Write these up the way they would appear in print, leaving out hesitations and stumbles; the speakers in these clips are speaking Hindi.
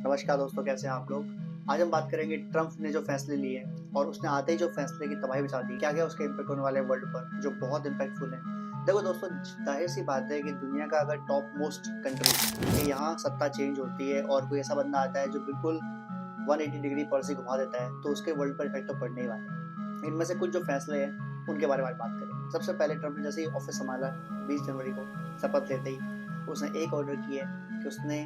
नमस्कार दोस्तों, कैसे हैं आप लोग। आज हम बात करेंगे ट्रम्प ने जो फैसले लिए और उसने आते ही जो फैसले की तबाही मचा दी, क्या क्या उसके इम्पैक्ट होने वाले हैं वर्ल्ड पर, जो बहुत इम्पैक्टफुल है। देखो दोस्तों, जाहिर सी बात है कि दुनिया का अगर टॉप मोस्ट कंट्री के यहाँ सत्ता चेंज होती है और कोई ऐसा बंदा आता है जो बिल्कुल 180 डिग्री पॉलिसी घुमा देता है, तो उसके वर्ल्ड पर इफेक्ट तो पड़ने ही वाले हैं। इनमें से कुछ जो फैसले हैं उनके बारे में आज बात करेंगे। सबसे पहले ट्रम्प ने जैसे ही ऑफिस संभाला 20 जनवरी को, शपथ लेते ही उसने एक ऑर्डर किया कि उसने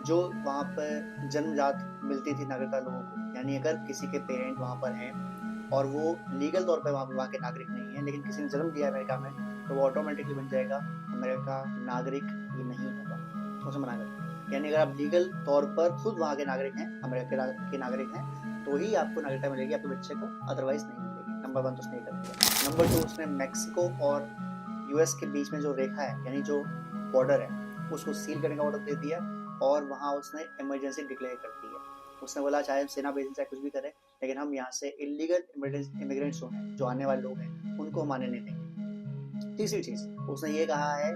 जो वहाँ पर जन्मजात मिलती थी नागरिकता लोगों को, यानी अगर किसी के पेरेंट वहाँ पर हैं और वो लीगल तौर पे वहाँ के नागरिक नहीं है, लेकिन किसी ने जन्म दिया अमेरिका में, तो वो ऑटोमेटिकली बन जाएगा अमेरिका नागरिक ही नहीं होगा, उसे मना कर दिया। यानी अगर आप लीगल तौर पर खुद वहाँ के नागरिक हैं, अमेरिका के नागरिक हैं, तो ही आपको नागरिकता मिलेगी आपके बच्चे को, अदरवाइज नहीं मिलेगी। नंबर 1 तो उसने कर दिया। नंबर 2, उसने मैक्सिको और यूएस के बीच में जो रेखा है, यानी जो बॉर्डर है, उसको सील करने का ऑर्डर दे दिया और वहाँ उसने इमरजेंसी डिक्लेयर कर दी है। उसने बोला चाहे सेना भेजें चाहे कुछ भी करें, लेकिन हम यहाँ से इलीगल इमिग्रेंट्स जो आने वाले लोग हैं उनको हम आने नहीं देंगे। तीसरी चीज उसने ये कहा है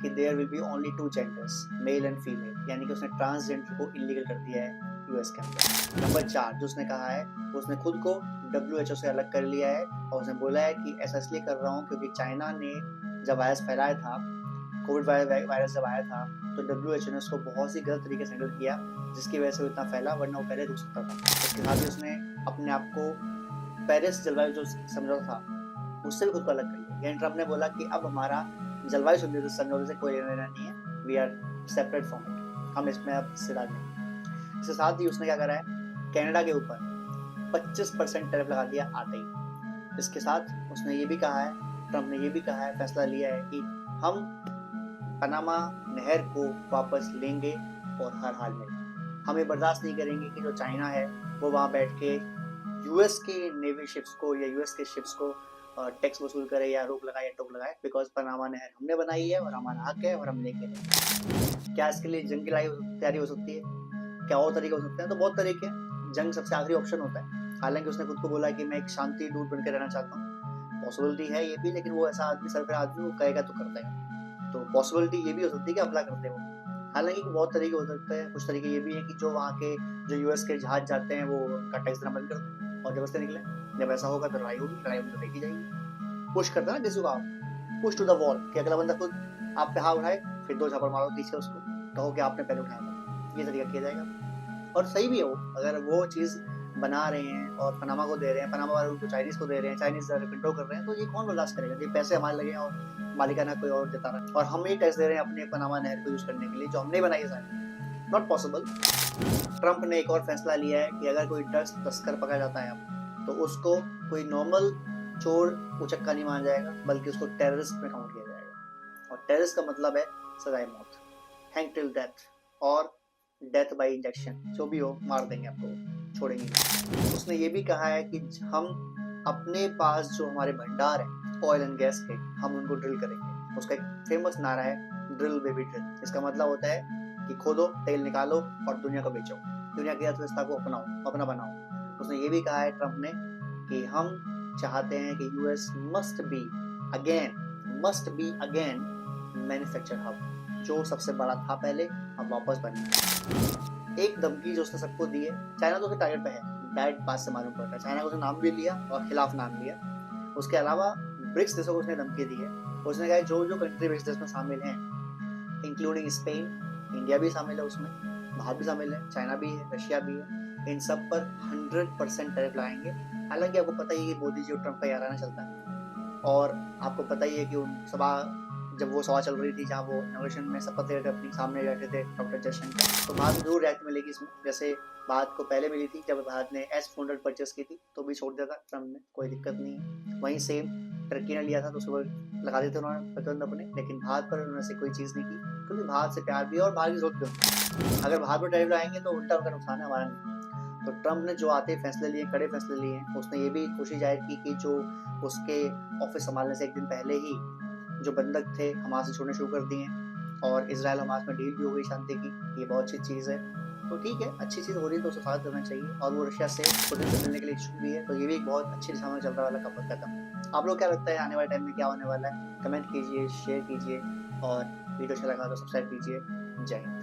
कि there will be only 2 genders, male and female, यानी कि उसने ट्रांसजेंडर को इलीगल कर दिया है यूएस के अंदर। नंबर 4 जो उसने कहा है, उसने खुद को WHO से अलग कर लिया है और उसने बोला है कि ऐसा इसलिए कर रहा हूँ क्योंकि चाइना ने जब वायरस फैलाया था, कोविड वायरस जब आया था, तो WHO ने उसको बहुत सी गलत तरीके से हैंडल किया, जिसकी वजह से वो इतना फैला, वरना वो पहले रुक सकता था। उसके साथ ही उसने अपने आप को पेरिस जलवायु जो समझौता था उससे भी खुद को अलग कर लिया। यानी ट्रम्प ने बोला कि अब हमारा जलवायु समझौते से कोई लेना देना नहीं है, we are separate from it, हम इसमें अब हिस्सेदार नहीं है। इसके साथ ही उसने क्या करा है, कनाडा के ऊपर 25% टैरिफ लगा दिया आते ही। इसके साथ उसने ये भी कहा है, ट्रम्प ने ये भी कहा है, फैसला लिया है कि हम पनामा नहर को वापस लेंगे और हर हाल में हम ये बर्दाश्त नहीं करेंगे कि जो चाइना है वो वहाँ बैठ के यूएस के नेवी शिप्स को या यूएस के शिप्स को टैक्स वसूल करे या रोक लगाए या टोक लगाए, बिकॉज पनामा नहर हमने बनाई है और हमारा हक है और हम लेके रहेंगे। क्या इसके लिए जंग की तैयारी हो सकती है? क्या और तरीके हो सकते हैं? तो बहुत तरीके हैं। जंग सबसे आखिरी ऑप्शन होता है। हालांकि उसने खुद को बोला कि मैं एक शांति दूत बनकर रहना चाहता हूँ, पॉसिबिलिटी है ये भी, लेकिन वो ऐसा आदमी सर पे आदमी वो कहेगा तो कर देगा, तो पॉसिबिलिटी ये भी हो सकती है कि हमला करते हो। हालांकि बहुत तरीके हो सकते हैं। कुछ तरीके ये भी है कि जो वहाँ के जो यूएस के जहाज जाते हैं वो उनका टैक्स देना बंद कर दें और जब से निकले। जब ऐसा होगा तो लड़ाई होगी, लड़ाई होगी तो देखी जाएगी। पुश करते हैं ना किसी को आप, पुश टू द वॉल, कि अगला बंदा खुद आप पे हाथ उठाए, फिर 2 झापड़ मारो पीछे उसको, कहो कि आपने पहले उठाया था। ये तरीका किया जाएगा और सही भी है वो। अगर वो चीज़ बना रहे हैं और पनामा को दे रहे हैं, पनामा वाले उनको चाइनीज को दे रहे हैं, चाइनीज कंट्रोल कर रहे हैं, तो ये कौन बर्दाश्त करेगा? ये पैसे हमारे लगे हैं और मालिकाना कोई और देता रहा है और हम ही टैक्स दे रहे हैं अपने पनामा नहर को यूज करने के लिए जो हमने बनाई है सारी। Not possible. ट्रम्प ने एक और फैसला लिया है कि अगर कोई ड्रग्स तस्कर पकड़ा जाता है अब, तो उसको कोई नॉर्मल चोर उचक्का नहीं माना जाएगा, बल्कि उसको टेररिस्ट में काउंट किया जाएगा। और टेररिस्ट का मतलब है सजाए मौत, हैंग टिल डेथ और डेथ बाय इंजेक्शन, जो भी हो मार देंगे आपको, छोड़ेंगे नहीं। उसने ये भी कहा है कि हम अपने पास जो हमारे भंडार है ऑयल एंड गैस के, हम उनको ड्रिल करेंगे। उसका एक फेमस नारा है, ड्रिल बेबी ड्रिल। इसका मतलब होता है कि खोदो, तेल निकालो और दुनिया को बेचो, दुनिया की अर्थव्यवस्था को अपनाओ, अपना बनाओ। उसने ये भी कहा है ट्रम्प ने कि हम चाहते हैं कि US must be again manufacture hub, जो सबसे बड़ा था पहले अब वापस बनना है। एक धमकी जो उसने सबको दी है, चाइना तो उसके टारगेट पे है, डायरेक्ट बात से मालूम पड़ता है। चाइना को उसने नाम भी लिया और खिलाफ नाम लिया। उसके अलावा ब्रिक्स देशों को उसने धमकी दी है। उसने कहा जो जो कंट्री ब्रिक्स देश में शामिल हैं, इंक्लूडिंग स्पेन, इंडिया भी शामिल है उसमें, भारत भी शामिल है, चाइना भी है, रशिया भी है, इन सब पर 100% टैरिफ लगाएंगे। हालांकि आपको पता ही है मोदी जी और ट्रम्प का याराना चलता है और आपको पता ही है कि उन सभा जब वो सभा चल रही थी जहाँ वो इनोवेशन में शपथ ले रहे थे, अपनी सामने बैठे थे डॉक्टर जयशंकर, तो भारत को जरूर रियायत मिलेगी इसमें। जैसे भारत को पहले मिली थी जब भारत ने S-400 परचेस की थी, तो भी छोड़ दिया था ट्रम्प ने, कोई दिक्कत नहीं है। वहीं सेम टर्की ने लिया था तो उसको लगा देते उन्होंने प्रतिबंध अपने, लेकिन भारत पर उन्होंने से कोई चीज़ नहीं की, क्योंकि भारत से प्यार भी है और भारत की जरूरत भी होती है। अगर भारत पर टैरिफ लगाएंगे तो उल्टा उनका नुकसान है, हमारा नहीं। तो ट्रम्प ने जो आते फैसले लिए, कड़े फैसले लिए, उसने ये भी कोशिश जाहिर की कि जो उसके ऑफिस संभालने से एक दिन पहले ही जो बंधक थे हमास से छोड़ने शुरू कर दिए और इसराइल हमास में डील भी हो गई शांति की। ये बहुत अच्छी चीज़ है। तो ठीक है, अच्छी चीज़ हो रही है तो उसे स्वागत करना चाहिए और वो रशिया से पुतिन से मिलने के लिए इच्छुक भी है, तो ये भी एक बहुत अच्छी दिशा में चल रहा वाला कदम। आप लोग क्या लगता है आने वाले टाइम में क्या होने वाला है? कमेंट कीजिए, शेयर कीजिए और वीडियो अच्छा लगा तो सब्सक्राइब कीजिए। जय हिंद।